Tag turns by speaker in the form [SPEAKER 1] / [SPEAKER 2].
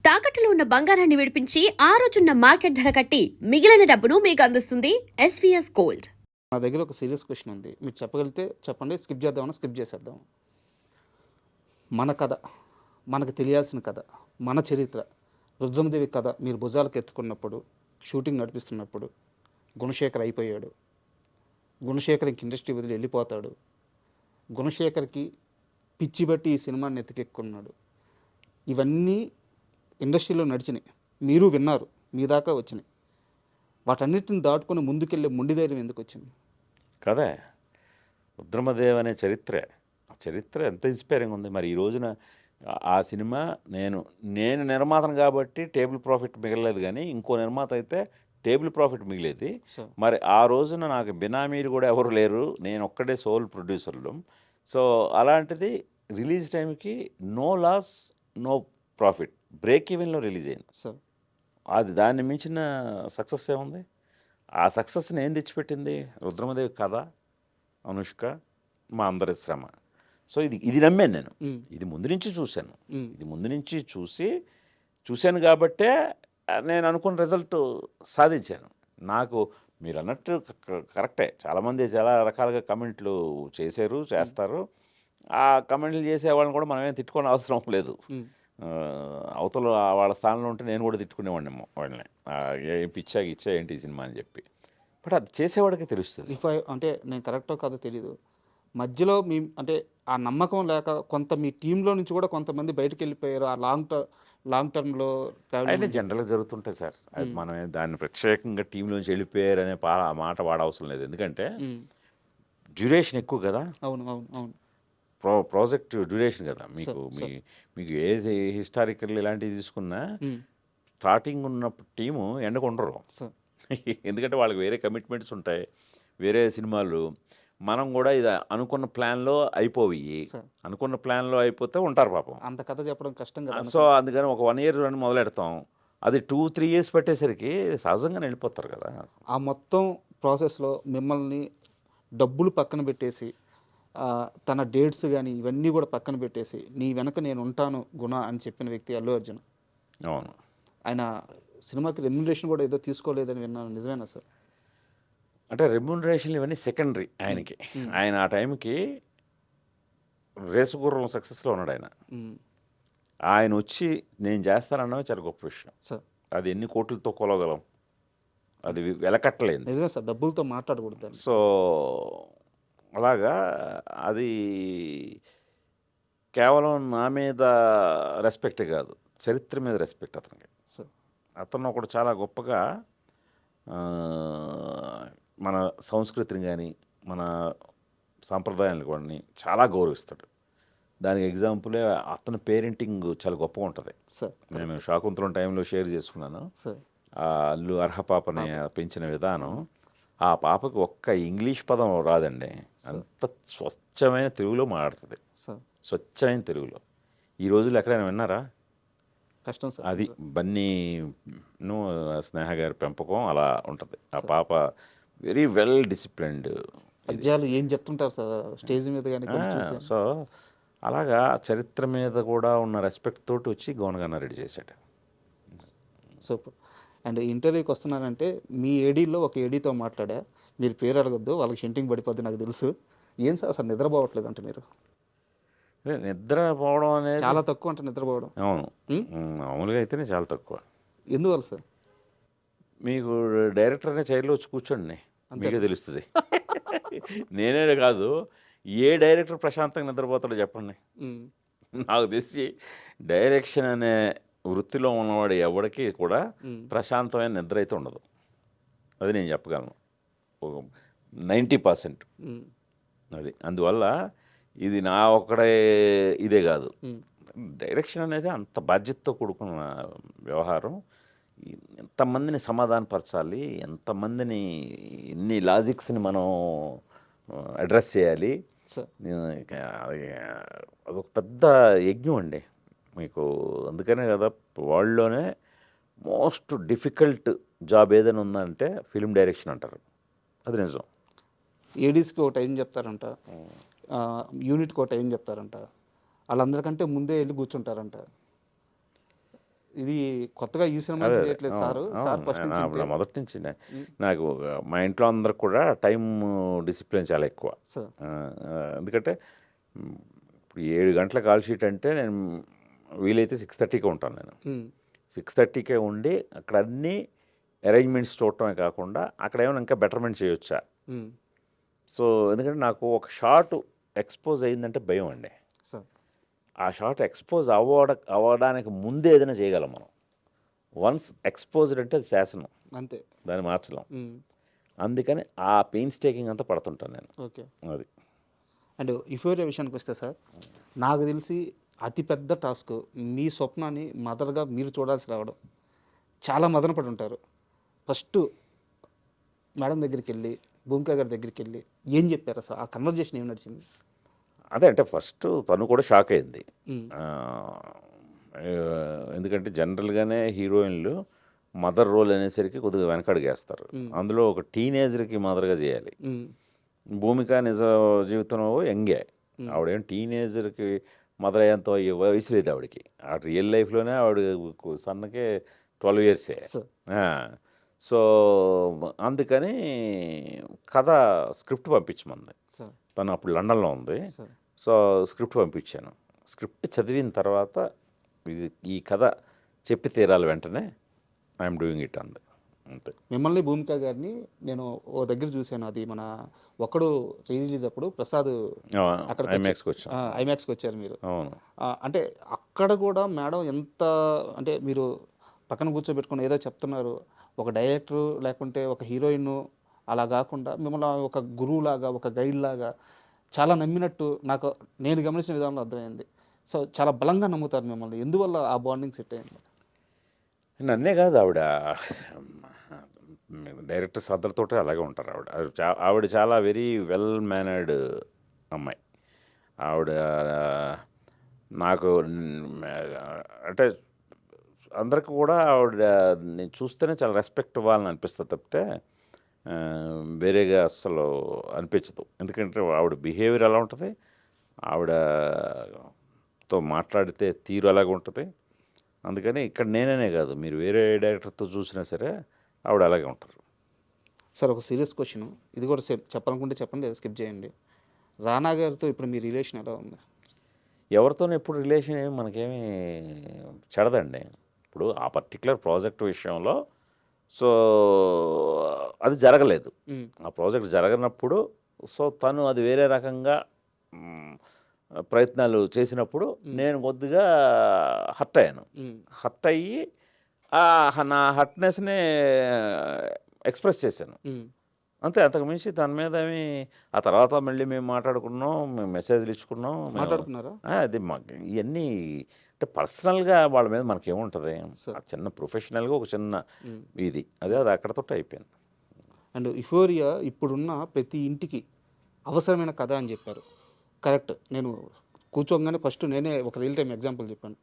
[SPEAKER 1] తాకట్టులో ఉన్న బంగారాన్ని విడిపించి ఆ రోజున్న మార్కెట్ ధర కట్టి మిగిలిన డబ్బును మీకు అందిస్తుంది ఎస్వీఎస్ గోల్డ్.
[SPEAKER 2] నా దగ్గర ఒక సీరియస్ క్వశ్చన్ ఉంది, మీరు చెప్పగలిగితే చెప్పండి, స్కిప్ చేద్దామని స్కిప్ చేసేద్దాం. మన కథ, మనకు తెలియాల్సిన కథ, మన చరిత్ర, రుద్రమదేవి కథ మీరు భుజాలకు ఎత్తుకున్నప్పుడు, షూటింగ్ నడిపిస్తున్నప్పుడు గుణశేఖర్ అయిపోయాడు, గుణశేఖర్ ఇంక ఇండస్ట్రీ వదిలి వెళ్ళిపోతాడు, గుణశేఖర్కి పిచ్చి బట్టి ఈ సినిమాని ఎత్తుకెక్కున్నాడు. ఇవన్నీ ఇండస్ట్రీలో నడిచినాయి, మీరు విన్నారు, మీ దాకా వచ్చినాయి. వాటన్నిటిని దాటుకొని ముందుకెళ్ళే మొండి ధైర్యం ఎందుకు వచ్చింది?
[SPEAKER 3] కదా రుద్రమదేవ్ అనే చరిత్ర ఎంత ఇన్స్పైరింగ్ ఉంది. మరి ఈ రోజున ఆ సినిమా నేను నిర్మాతను కాబట్టి టేబుల్ ప్రాఫిట్ మిగలలేదు, కానీ ఇంకో నిర్మాత అయితే టేబుల్ ప్రాఫిట్ మిగిలేది. మరి ఆ రోజున నాకు బినామీలు కూడా ఎవరు లేరు, నేను ఒక్కడే సోల్ ప్రొడ్యూసర్లు. సో అలాంటిది రిలీజ్ టైంకి no loss no profit, break ఈవెన్లో రిలీజ్ అయింది.
[SPEAKER 2] సో
[SPEAKER 3] అది దాన్ని మించిన సక్సెస్ ఏముంది? ఆ సక్సెస్ని ఏం తెచ్చిపెట్టింది? రుద్రమదేవి కథ, అనుష్క, మా అందరి శ్రమ. సో ఇది నమ్మాను నేను. ఇది ముందు నుంచి చూశాను కాబట్టే నేను అనుకున్న రిజల్ట్ సాధించాను. నాకు మీరు అన్నట్టు కరెక్టే, చాలామంది చాలా రకాలుగా కమెంట్లు చేస్తారు. ఆ కమెంట్లు చేసే వాళ్ళని కూడా మనమేం తిట్టుకోని అవసరం లేదు. అవతల వాళ్ళ స్థానంలో ఉంటే నేను కూడా తిట్టుకునేవాడినేమో వాళ్ళని, ఏం పిచ్చా ఏంటి ఈ సినిమా అని చెప్పి. బట్ అది చేసేవాడికి తెలుస్తుంది.
[SPEAKER 2] అంటే నేను కరెక్టో కాదో తెలీదు, మధ్యలో మీ అంటే ఆ నమ్మకం లేక కొంత మీ టీంలో నుంచి కూడా కొంతమంది బయటకు వెళ్ళిపోయారు. ఆ లాంగ్ టర్మ్లో
[SPEAKER 3] అయితే జనరల్గా జరుగుతుంటాయి సార్. అది మనం దాన్ని ప్రత్యేకంగా టీంలోంచి వెళ్ళిపోయారు అనే మాట వాడవసరం లేదు. ఎందుకంటే డ్యూరేషన్ ఎక్కువ కదా.
[SPEAKER 2] అవును.
[SPEAKER 3] ప్రాజెక్ట్ డ్యూరేషన్ కదా. మీకు ఏ హిస్టారికల్ ఇలాంటివి తీసుకున్నా స్టార్టింగ్ ఉన్నప్పుడు టీము ఎండకుండరు. ఎందుకంటే వాళ్ళకి వేరే కమిట్మెంట్స్ ఉంటాయి, వేరే సినిమాలు. మనం కూడా ఇది అనుకున్న ప్లాన్లో అయిపోతే ఉంటారు పాపం.
[SPEAKER 2] అంత కథ చెప్పడం కష్టం కదా.
[SPEAKER 3] సో అందుకని ఒక 1 year మొదలెడతాం, అది 2-3 years పెట్టేసరికి సహజంగానే వెళ్ళిపోతారు కదా.
[SPEAKER 2] ఆ మొత్తం ప్రాసెస్లో మిమ్మల్ని డబ్బులు పక్కన పెట్టేసి, తన డేట్స్ కానీ ఇవన్నీ కూడా పక్కన పెట్టేసి, నీ వెనక నేను ఉంటాను గుణ అని చెప్పిన వ్యక్తి అల్లు అర్జున్.
[SPEAKER 3] అవును.
[SPEAKER 2] ఆయన సినిమాకి రెమ్యునరేషన్ కూడా ఏదో తీసుకోలేదని విన్నాను, నిజమేనా సార్?
[SPEAKER 3] అంటే రెమ్యునరేషన్లు ఇవన్నీ సెకండరీ ఆయనకి. ఆయన ఆ టైంకి రేసుగుర్రం సక్సెస్లో ఉన్నాడు. ఆయన వచ్చి నేను చేస్తానన్నది చాలా గొప్ప విషయం
[SPEAKER 2] సార్.
[SPEAKER 3] అది ఎన్ని కోట్లతో కొలగలం, అది వెలకట్టలేదు.
[SPEAKER 2] నిజమే సార్, డబ్బులతో మాట్లాడకూడదు.
[SPEAKER 3] సో అలాగా అది కేవలం నా మీద రెస్పెక్ట్ కాదు, చరిత్ర మీద రెస్పెక్ట్ అతనికి. అతను ఒకడు చాలా గొప్పగా మన సంస్కృతిని కానీ మన సాంప్రదాయాలను కూడా చాలా గౌరవిస్తాడు. దానికి ఎగ్జాంపులే అతని పేరెంటింగ్ చాలా గొప్పగా ఉంటుంది. నేను శాకుంతలం టైంలో షేర్ చేసుకున్నాను. అల్లు అర్హపాపని పెంచిన విధానం, ఆ పాపకి ఒక్క ఇంగ్లీష్ పదం రాదండి, అంత స్వచ్ఛమైన తెలుగులో మాట్లాడుతుంది. స్వచ్ఛమైన తెలుగులో ఈ రోజుల్లో ఎక్కడైనా విన్నారా?
[SPEAKER 2] కష్టం సార్.
[SPEAKER 3] అది బన్నీను స్నేహ గారి పెంపకం అలా ఉంటుంది. ఆ పాప వెరీ వెల్ డిసిప్లిన్డ్.
[SPEAKER 2] పద్యాలు ఏం చెప్తుంటారు సార్ స్టేజ్ మీద కానీ.
[SPEAKER 3] సో అలాగా చరిత్ర మీద కూడా ఉన్న రెస్పెక్ట్ తోటి వచ్చి గౌనగాన రెడీ చేశాడు.
[SPEAKER 2] సూపర్. అండ్ ఇంటర్వ్యూకి వస్తున్నానంటే మీ ఏడీలో ఒక ఏడీతో మాట్లాడా, మీరు పేరు అడగొద్దు, వాళ్ళకి షెంటింగ్ పడిపోద్ది నాకు తెలుసు. ఏం సార్ అసలు నిద్రపోవట్లేదు అంటే మీరు?
[SPEAKER 3] నిద్రపోవడం అనేది
[SPEAKER 2] చాలా తక్కువ అంటే నిద్రపోవడం.
[SPEAKER 3] అవును, మామూలుగా అయితేనే చాలా తక్కువ.
[SPEAKER 2] ఎందువల్ల సార్?
[SPEAKER 3] మీకు డైరెక్టర్ అనే చైర్లో వచ్చి కూర్చోండి, మీకే తెలుస్తుంది. నేనే కాదు, ఏ డైరెక్టర్ ప్రశాంతంగా నిద్రపోతాడో చెప్పండి. నాకు తెలిసి డైరెక్షన్ అనే వృత్తిలో ఉన్నవాడు ఎవరికి కూడా ప్రశాంతమైన నిద్ర అయితే ఉండదు. అది నేను చెప్పగలను 90%. అది అందువల్ల ఇది నా ఒక్కడే ఇదే కాదు, డైరెక్షన్ అనేది అంత బాధ్యతతో కూడుకున్న వ్యవహారం. ఎంతమందిని సమాధానపరచాలి, ఎంతమందిని ఎన్ని లాజిక్స్ని మనం అడ్రస్ చేయాలి, అదొక పెద్ద యజ్ఞం అండి మీకు. అందుకనే కదా వరల్డ్లోనే మోస్ట్ డిఫికల్ట్ జాబ్ ఏదైనా ఉందంటే ఫిల్మ్ డైరెక్షన్ అంటారు. అది నిజం.
[SPEAKER 2] ఏడీస్కి ఒక టైం చెప్తారంట, యూనిట్కి ఒక టైం చెప్తారంట, వాళ్ళందరికంటే ముందే వెళ్ళి కూర్చుంటారంట. ఇది కొత్తగా ఈ సినిమా
[SPEAKER 3] అదే
[SPEAKER 2] చేయట్లేదు సార్
[SPEAKER 3] అవును,
[SPEAKER 2] సార్ ఫస్ట్ నుంచి
[SPEAKER 3] నా
[SPEAKER 2] ఇంతే.
[SPEAKER 3] మొదటి నుంచి నాకు మా ఇంట్లో అందరికి కూడా టైం డిసిప్లిన్ చాలా ఎక్కువ.
[SPEAKER 2] సార్
[SPEAKER 3] ఎందుకంటే ఇప్పుడు 7 గంటల కాల్ షీట్ అంటే నేను వీలైతే 6:30కే ఉంటాను. నేను 6:30కే ఉండి అక్కడ అన్ని అరేంజ్మెంట్స్ చూడటమే కాకుండా అక్కడ ఏమైనా ఇంకా బెటర్మెంట్ చేయొచ్చా. సో ఎందుకంటే నాకు ఒక షాట్ ఎక్స్పోజ్ అయిందంటే భయం అండి.
[SPEAKER 2] సార్
[SPEAKER 3] ఆ షాట్ ఎక్స్పోజ్ అవ్వడానికి ముందే ఏదైనా చేయగలం మనం. వన్స్ ఎక్స్పోజ్డ్ అంటే అది శాసనం,
[SPEAKER 2] అంతే.
[SPEAKER 3] దాన్ని మార్చలేం. అందుకని ఆ పెయిన్స్ టేకింగ్ అంతా పడుతుంటాను నేను.
[SPEAKER 2] ఓకే.
[SPEAKER 3] అది
[SPEAKER 2] అండ్ యుఫోరియా విషయానికి వస్తే సార్, నాకు తెలిసి అతిపెద్ద టాస్క్ మీ స్వప్నాన్ని మదర్గా మీరు చూడాల్సి రావడం. చాలా మదన పడి ఉంటారు. ఫస్ట్ మేడం దగ్గరికి వెళ్ళి, భూమిక గారి దగ్గరికి వెళ్ళి ఏం చెప్పారు అసలు? ఆ కన్వర్జేషన్ ఏం నడిచింది?
[SPEAKER 3] అదే అంటే ఫస్ట్ తను కూడా షాక్ అయింది. ఆ, ఎందుకంటే జనరల్గానే హీరోయిన్లు మదర్ రోల్ అనేసరికి కొద్దిగా వెనకడుగేస్తారు. అందులో ఒక టీనేజర్కి మదర్గా చేయాలి. భూమిక నిజ జీవితంలో యంగే, ఆవిడేం టీనేజర్కి మదర్ అయ్యేంత వయసు లేదు ఆవిడకి. ఆ రియల్ లైఫ్లోనే ఆవిడ సన్నకే 12 years. సో అందుకని కథ స్క్రిప్ట్ పంపించమంది. తను అప్పుడు లండన్లో ఉంది. సో స్క్రిప్ట్ పంపించాను. స్క్రిప్ట్ చదివిన తర్వాత ఈ కథ చెప్పి తీరాలి వెంటనే, ఐఎమ్ డూయింగ్ ఇట్ అంది. అంతే.
[SPEAKER 2] మిమ్మల్ని భూమిక గారిని నేను ఓ దగ్గర చూశాను. అది మన ఒక్కడు రిలీజ్ అప్పుడు ప్రసాద్ అక్కడ ఐమాక్స్కి వచ్చారు మీరు.
[SPEAKER 3] అవును.
[SPEAKER 2] అంటే అక్కడ కూడా మేడం ఎంత అంటే మీరు పక్కన కూర్చోబెట్టుకుని ఏదో చెప్తున్నారు, ఒక డైరెక్టరు లేకుంటే ఒక హీరోయిన్ అలా కాకుండా మిమ్మల్ని ఒక గురువు లాగా, ఒక గైడ్ లాగా చాలా నమ్మినట్టు నాకు నేను గమనించిన విధానంలో అర్థమైంది. సో చాలా బలంగా నమ్ముతారు మిమ్మల్ని. ఎందువల్ల ఆ బాండింగ్ సెట్ అయింది?
[SPEAKER 3] నన్నే కాదు, ఆవిడ డైరెక్టర్స్ అందరితో అలాగే ఉంటారు. ఆవిడ చాలా వెరీ వెల్ మేనర్డ్ అమ్మాయి. ఆవిడ నాకు అంటే అందరికి కూడా ఆవిడ నేను చూస్తేనే చాలా రెస్పెక్ట్ ఇవ్వాలని అనిపిస్తుంది తప్పితే వేరేగా అస్సలు అనిపించదు. ఎందుకంటే ఆవిడ బిహేవియర్ ఎలా ఉంటుంది, ఆవిడతో మాట్లాడితే తీరు అలాగే ఉంటుంది. అందుకని ఇక్కడ నేనే కాదు, మీరు వేరే డైరెక్టర్తో చూసినా సరే ఆవిడ అలాగే ఉంటారు.
[SPEAKER 2] సార్ ఒక సీరియస్ క్వశ్చన్, ఇది కూడా చెప్పాలనుకుంటే చెప్పండి, లేదా స్కిప్ చేయండి. రానా గారితో ఇప్పుడు మీ రిలేషన్ ఎలా ఉంది?
[SPEAKER 3] ఎవరితోనూ ఎప్పుడు రిలేషన్ ఏమి మనకేమీ చెడదండి. ఇప్పుడు ఆ పర్టికులర్ ప్రాజెక్ట్ విషయంలో సో అది జరగలేదు. ఆ ప్రాజెక్ట్ జరగనప్పుడు సో తను అది వేరే రకంగా ప్రయత్నాలు చేసినప్పుడు నేను కొద్దిగా హర్ట్ అయ్యాను. హర్ట్ అయ్యి నా హర్ట్నెస్ని ఎక్స్ప్రెస్ చేశాను అంతే. అంతకు మించి దాని మీద ఏమి ఆ తర్వాత మళ్ళీ మేము మాట్లాడుకున్నాం, మేము మెసేజ్లు ఇచ్చుకున్నాం.
[SPEAKER 2] మాట్లాడుకున్నారా?
[SPEAKER 3] అది మాకు ఇవన్నీ అంటే పర్సనల్గా వాళ్ళ మీద మనకేముంటుంది, చిన్న ప్రొఫెషనల్గా ఒక చిన్న ఇది అది అక్కడతో అయిపోయింది.
[SPEAKER 2] అండ్ యుఫోరియా ఇప్పుడున్న ప్రతి ఇంటికి అవసరమైన కథ అని చెప్పారు. కరెక్ట్. నేను కూర్చోగానే ఫస్ట్ నేనే ఒక రియల్ టైం ఎగ్జాంపుల్ చెప్పాను.